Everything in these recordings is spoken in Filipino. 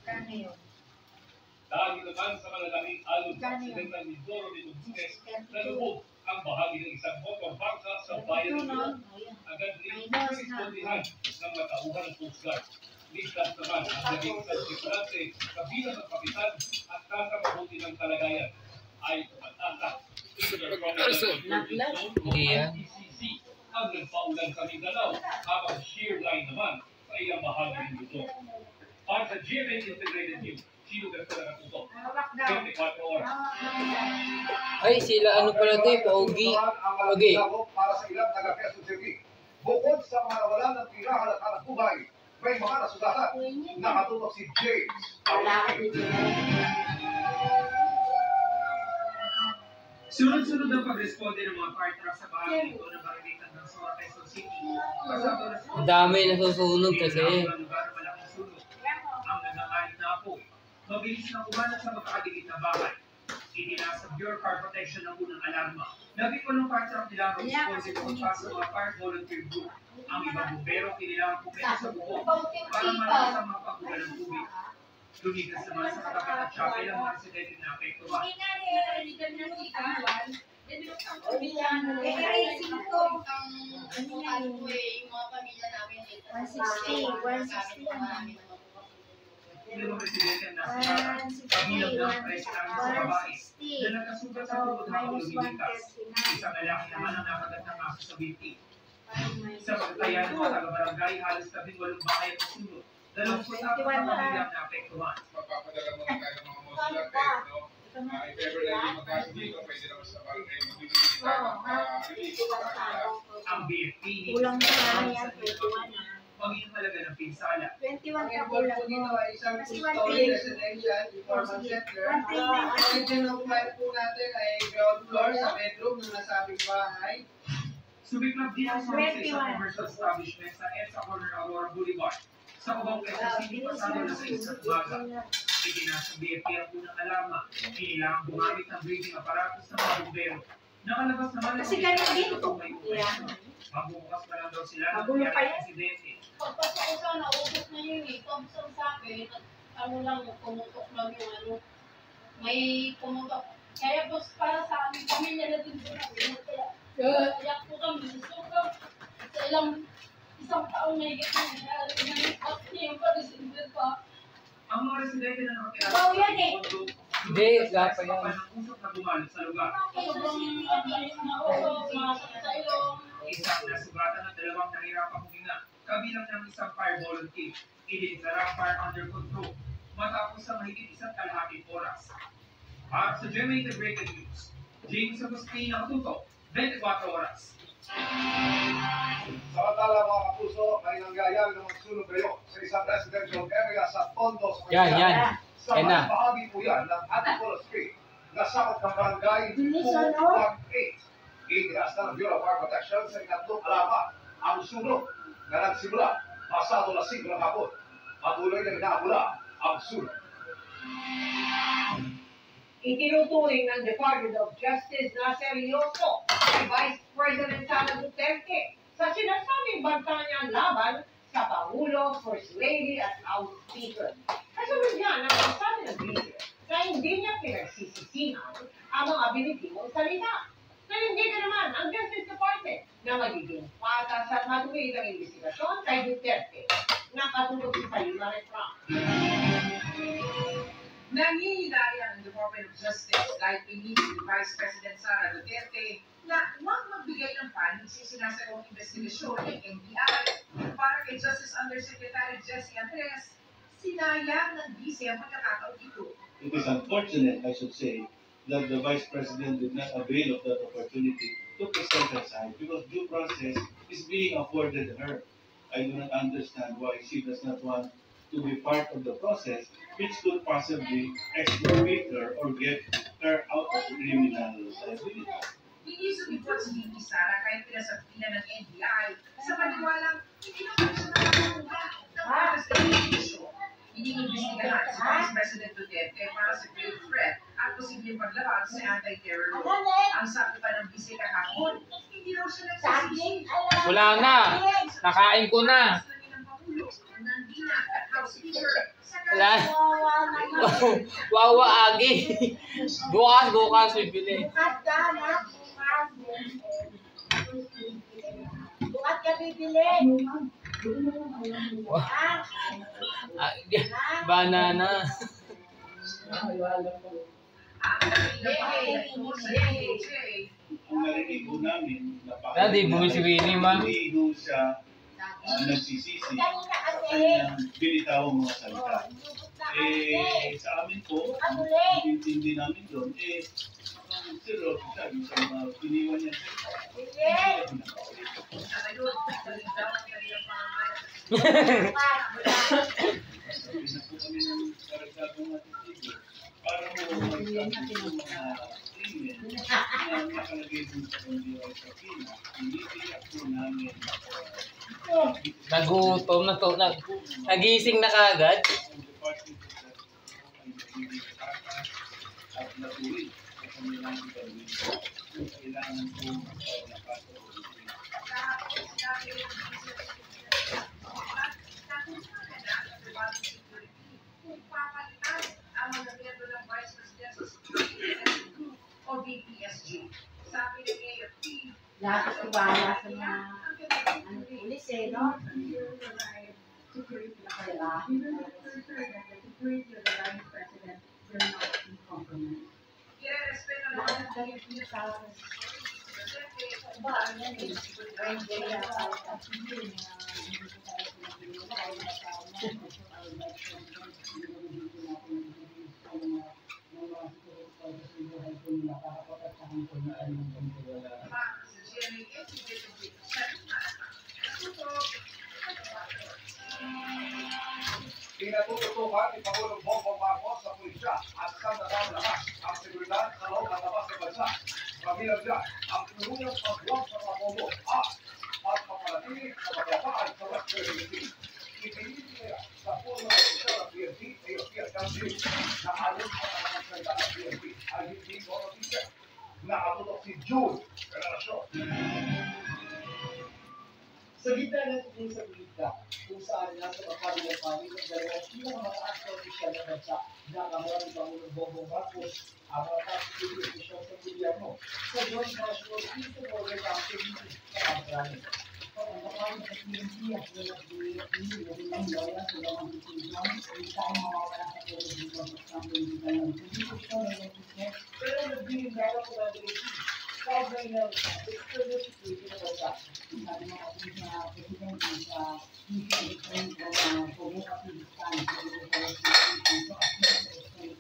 Dahil naman sa malalaking alon sa aksidentang Mindoro ni Lunes, nalubog ang bahagi ng isang motor bangka sa bayan ng Mindoro. Agad rin respondihan ng matauhan ng Coast Guard. Ligtas naman ang naging isang tripulante kabilang ng kapitan at nasa mabuti ng kalagayan. Ay tumatata. Ang nagpaulan sa Mindanao habang shear line naman sa iyang bahagi ng Luzon. Para sa GMA Integrated News, sino ganito na natuto? 24 oras. Ay, sila ano pala ito eh, paugi. Okay. Para sa ilang taga-Quezon City. Bukod sa mga nawalan ng tirahan at anak buhay, may mga nasugatan. Nakatutok si James. Sunod-sunod ang pag-responde ng mga fire truck sa bahagi ito ng Barangay ng Sora, Quezon City. Ang dami nasusunod kasi. Ang nagkakalit na po. Mabilis na umanat sa magkakadilit na bahay. Itinasa Bureau of Fire Protection ng unang alarma. 18 fire truck nilang responsible para sa mga fire volunteer group. Ang ibang bumbero kinilangan pumesa sa bubong para malakas ang mga pagbuka ng tubig. Lumigas naman sa katapat at Shopee ng mga residente na apektuhan. Ilang residente ang nasiratan, kabilang ng presidente sa babae na nagkasugat sa tuhod habang lumilikas. Isang lalaki naman ang nakagat ng aso sa binti. Sa pagkaya ng mga taga-barangay, halos 18 bahay ang nasunod. 24 pamilyang naapektuhan. Mapapadala mo na tayo ng mga modular no? If ever na hindi magkaso dito, pwede naman sa barangay magbibigay tayo ng Ang BFP kulang na yan, 21 na. maging halaga ng pinsala. 21 ka kulang mo. Isang Kasi two-story residential, informal settler. Ang original flight po natin ay ground floor sa bedroom ng nasabing bahay. Sumiklab din ang sa isang commercial establishment sa EDSA Corner Aurora Boulevard. Sa Cubao, Quezon City, pasado na sa isang umaga. Itinasa BFP ang unang alarma. Kailangang gumamit ng breathing apparatus ng mga bumbero. Nakalabas naman ang Kasi ganun din. may operasyon. Magbubukas pa lang daw sila ng Magulo pa nangyari yan. insidente. Pagpasa ko sana, ubos na yun eh. Thompson sa akin, ano lang, pumutok lang yung ano. May pumutok. Kaya boss, para sa aming pamilya na din doon. Kaya po kami, susugaw. Sa isang taong may higit na nangyari. Nangyari niya yung pa-receiver pa. Ang mga residente na nakatira Ikaw yan eh. Hindi, wala pa yan. ng usok na gumalit sa lugar. Sobrang na usok, sumasakit sa ilong. Isang nasugatan ng dalawang nahirapang huminga, kabilang ng isang fire volunteer. Idinitara ang fire under control matapos sa mahigit isang kalahating oras. Para sa GMA Integrated News, James Agustin nakatutok, 24 oras. Samantala mga kapuso, may nangyayari ng magsunog ngayon sa isang residential area sa Tondo sa Yan, yan. Sa Yan na. mga bahagi po yan ng Antipolo Street na sakot ng barangay 218. Itinas na ng Bureau of Fire Protection sa ikatlong alaman ang sunog na nagsimula pasado na 5 ng hapon. Patuloy na inaabula ang sunog. Itinuturing ng Department of Justice na seryoso si Vice President Sara Duterte sa sinasabing banta niyang laban sa Pangulo, First Lady at House Speaker. Kasunod niya ng pagsabi ng video na hindi niya pinagsisisihan ang mga binitibong salita. Nanindigan naman ang Justice Department na magiging patas at matuloy ng investigasyon kay Duterte na katulog si Salima Refran. Nangingilayan ang Department of Justice dahil pinili si Vice President Sara Duterte na huwag magbigay ng panig sa sinasagawang investigasyon ng NBI. Para kay Justice Undersecretary Jessie Andres, sinayang ng DC ang pagkakataon ito. It is unfortunate, I should say, that the Vice President did not avail of that opportunity to present her side because due process is being afforded her. I do not understand why she does not want to be part of the process which could possibly exculpate her or get her out of criminal liability. Hindi sumipot si Bibi Sara kahit pinasabihan ng NBI sa paniwalang hindi naman siya nakakuha ng patas na investisyon. Iniimbestigahan si Vice President Duterte para sa grave threat at posibleng paglabag sa anti-terror law. Ang sabi pa ng bise kahapon, hindi raw siya nagsasisi. Wala na. Nakain ko na. Wala. Wawa agi. Bukas bibili. Bukas ka na, bukas ka bibili. Banana. Ang narinig ko namin, Dati, bumi si Winnie, ma. hindi ho siya nagsisisi sa kanyang binitawang mga salita. Sa amin po, hindi namin doon, siro, sabi sa mga piniwan niya. Sabi na po kami ng karagdagang matitigo para po magsabi ng mga email na nakalagay dun sa NBI sa Pina. Hindi po namin Nagutom na to. Nagising na kagad. ang department of that ay nagiging takas at natuloy sa kanilang gawin. Kailangan po nakatuloy. O BPSG. Sabi ng AFP, Lahat sa bala sa mga pulis no? irerespeto ng Lahat kayo pinatawag. Ba, yan eh. Ranger yata. Pinatututukan ni Pangulong Bongbong Marcos sa pulisya at sa natawang lahat ang seguridad sa loob at labas ng bansa. Kabilang dyan ang tulungang pagbuwag sa mga bobo at pagpapanatili sa pagkapaan sa West Philippine Sea. Ipinili nila sa puno ng opisyal ng PNP, AFP at Council na ayon sa mga salita ng PNP ay hindi ko notisya. Nakatutok si June Relasyon. Sa gitna ng sa politika, kung saan nasa mapaliwapani ng dalawang pinakamataas na opisyal ng bansa na kamara ni Pangulong Bongbong Marcos ang mga constituted opisyal sa gobyerno sa Joint National Peace and Order Council meeting sa Kamarahan. Pagkakataon sa PNP at ng wala sa lamang decision, saan mawawala sa pagkakas ng politika ng politika ng politika, pero nagbiging dalawa ko na kaugnay ng external situation ng bansa. Sabi mga kapatid na presidente sa Ukraine o Pagkakapilitan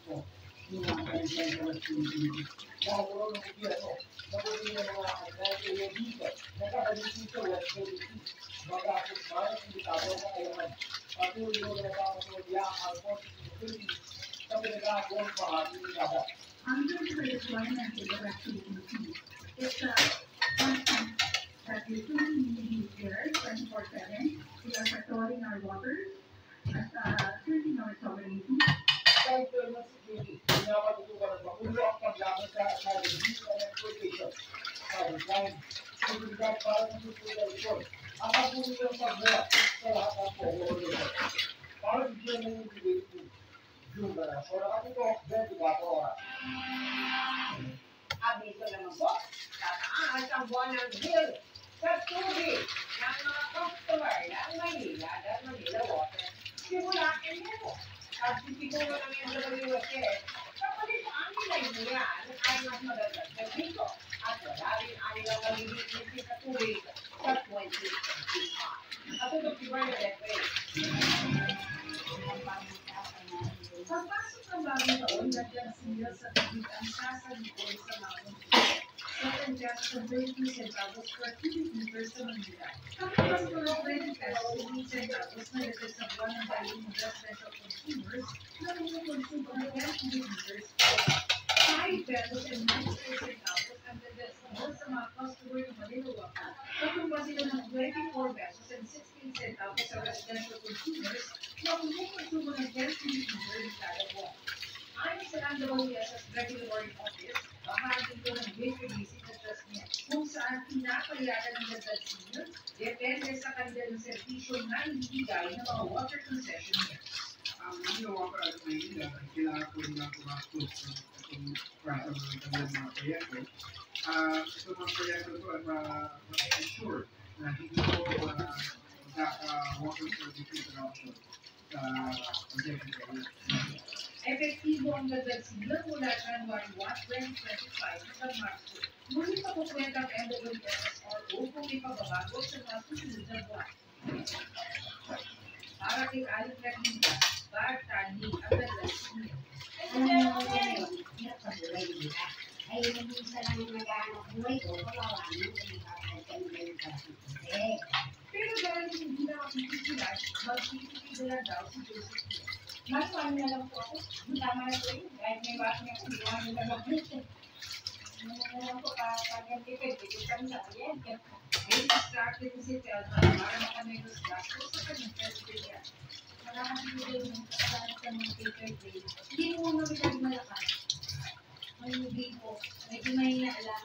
sa yung mga presidential activity. Dahil wala ng gobyerno, nabunin ng mga agricultural dito, nakakalitin sa West Philippines, magkakot para sa bitabo na kailangan. Patuloy mo na nakakasodya ang Philippines sa pinagagawang pahagi ng dapat. Under the requirement of the activity, it's a constant that we truly need here 24/7. We are patrolling our waters at treating our sovereignty. Kahit naman si Judy, pinapatutukan ng Pangulo ang paglaban sa abuse and exploitation. Sabi time, seguridad para sa susunod ang pagpunin ng pagbuhat sa lahat ng pagbuhat. Para bigyan ng individual yung Relasyon na katutok, 24 oras. Abiso naman po, tataas ang buwan ng bill sa tubig ng mga customer ng Maynila at Manila Water. Simula Enero. At siguro ng MWSS, kapalit sa anilay niya ay mas magandang serviso at wala rin anilang magiging sa tubig sa 2025. At ito si Bernadette Ray. Pagpasok ng bagong taon, dagdag sila sa tubig ang sasabihin sa mga munisipyo. Second just of 30 centavos per cubic meter sa Manila. Kapag tulog 20 pesos 80 centavos na dagdag sa buwan ng bayan ng residential consumers na kumukonsumo ng 10 cubic meters per 5 pesos and 93 centavos ang dagdag sa buwan sa mga customer ng Manila Water. Katumba sila ng 24 pesos and 16 centavos sa residential consumers na kumukonsumo ng 10 cubic meters kada buwan. Ayon sa NWS's Regulatory Office, bahagi ito ng weekly basic adjustment kung saan pinapayagan ng dagdag senior depende sa kanilang servisyo na ibigay ng mga water concessionaires. Ang ginawa ko alam na nila dahil kailangan ko nilang kumaktos itong para sa mga kanilang mga proyekto. Ito mga proyekto ko ay ma-ensure na hindi ko magkaka-water service interruption sa project area. Epektibo ang dagdag sigla mula January 1, 2025 hanggang Marso. Ngunit makukwenta ang MWSRO kung may pagbabago sa mga susunod na buwan. Para kay Alec Latinda, Bartani ang dagdag sigla. Hirap sa buhay nila. Ay, minsan lang nag-aanap buhay ko, kawawa mo, kami ng kasi. Pero dahil hindi na makikisilan, magkikisilan daw si Joseph. Mas ano na lang po ako, tama na po yun. Kahit may bakas niya ako, hindi naman nila mag-hit. Ano na lang po, pag-antipid, bigil kami sa kuryente. May distracted si Telma para makanegos gastos sa kanyang pera. Wala kasi bigil yung kasalanan sa mga paper day. Hindi mo muna bigay malakas. Manubig po, medyo mahina lang.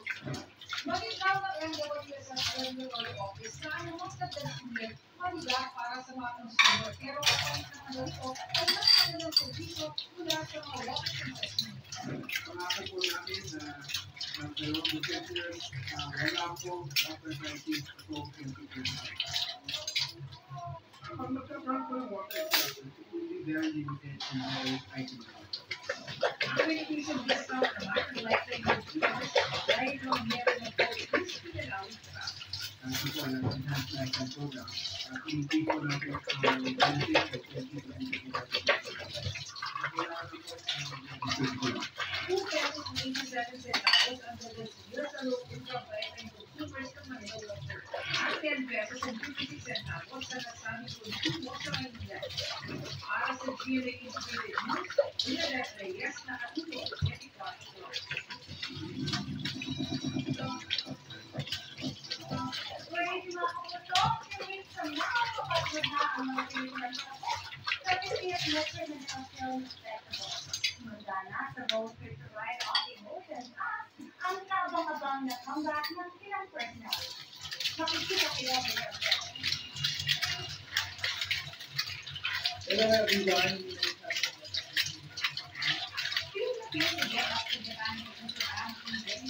Bakit daw ang MWSRO office na ano mas nagdalasin maliga para sa mga consumer pero kapag na ito ay mas magandang serviso mula sa mga water investment. Pangako po namin na ng dalawang businesses, wala po water crisis po 2025. Kapag magkakaroon po ng water crisis, it will be very limited and very isolated. Ang beneficial discount naman ng lifetime consumers dahil kung meron na po is pinalawin pa. Ito po ang enhanced lifetime program. Pinipig po natin ang benefits of 2020. 2 pesos 87 centavos ang dagdag sigla sa local ng lifetime consumers ng Manila Water. At 10 pesos and 56 centavos sa nasabing konsumo sa Manila. Para sa GMA Integrated News, Iladet Reyes na katulo 24 hours. Wait, mga kaputok, yung sa mga kapatid na ang mga pinagpalit ako. Kasi siya na film festival. Magana sa road trip to ride on emotions at ang kabang-abang na comeback ng ilang personal. Makikita kayo ang video. Hello everyone. Feel the fear to get up to Japan and to Japan and then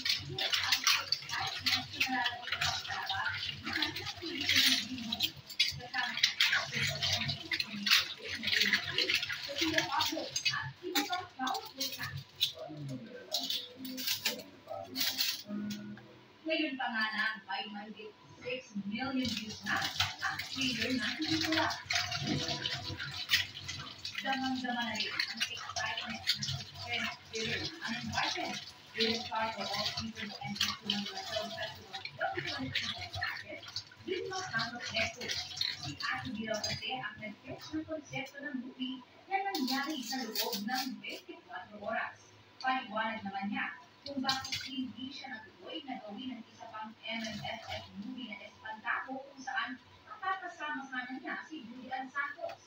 ngayon pa nga na may mahigit 6 million views na ang trailer ng pelikula. Damang-dama na rin ang excitement ng suspense thriller Uninvited. This part of all season and national film festival 2025. This was Carlos Neto. Si Ate Biraw kasi ang nag-fetch ng konsepto ng movie na nangyari sa loob ng 24 oras. Paliwanag naman niya kung bakit hindi siya natuloy na gawin ng isa pang MMFF movie na Espantaco kung saan makakasama sana niya si Julian Santos.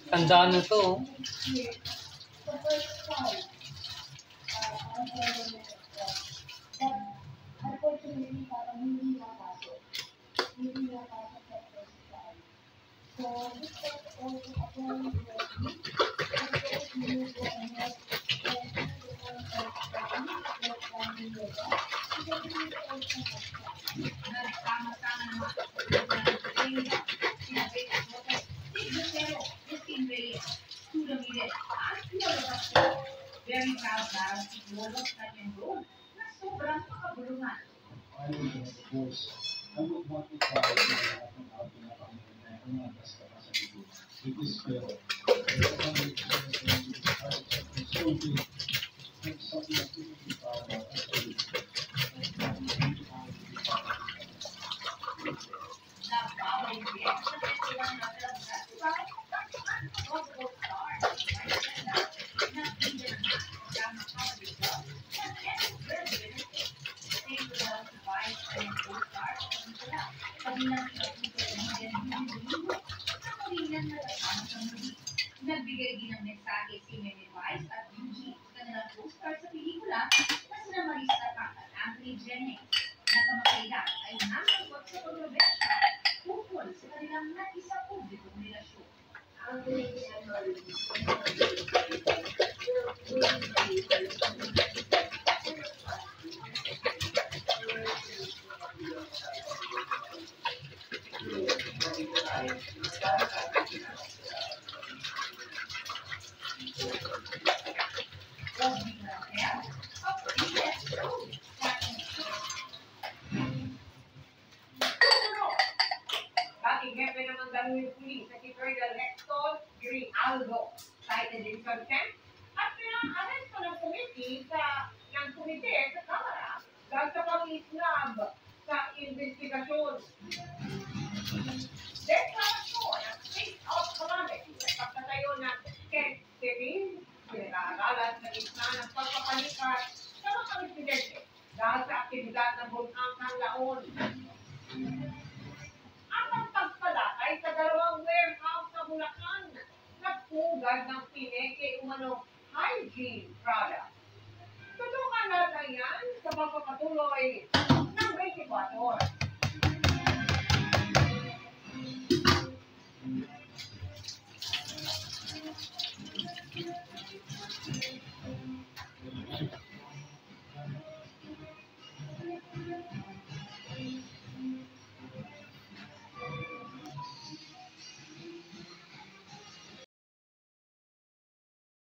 Tandaan na to. The first time, unfortunately, parang hindi nakasok. Hindi nakasok sa first time. So, this was also a very good week. Nagsama-sama naman sina Beto Soto, Steve Lucero, Christine Reyes, Tula Mires, at Lolo Castro. Very proud na si Lolo sa kanyang road na sobrang makabulungan. I would want to try to have an outing of ang best capacity with this film. So big. It's something that people can talk about. Nagbigay din ng mensahe si Meme Vice at Eugene sa kanilang co-star sa pelikula na sina Marisa Tac at Anthony Secretary Jennings na kamakailan ay nasagot sa kontrobersya tungkol sa kanilang naisa publikong relasyon. Dating hepe ng Mandaluyong Police na si Colonel Hector Grijaldo, cited in contempt at pinang-aresto ng komite sa Kamara dahil sa pang-islab sa investigasyon. Deklarasyon ng State of Calamity at pagtatayo ng Kent City, pinag-aaralan sa gitna ng pagpapalikat sa mga residente dahil sa aktibidad ng Bulkang Kanlaon. At ang pagpalakay sa dalawang warehouse sa Bulacan, nagpugad ng pineke umano hygiene product. Tutukan natin yan sa pagpapatuloy ng 24 oras.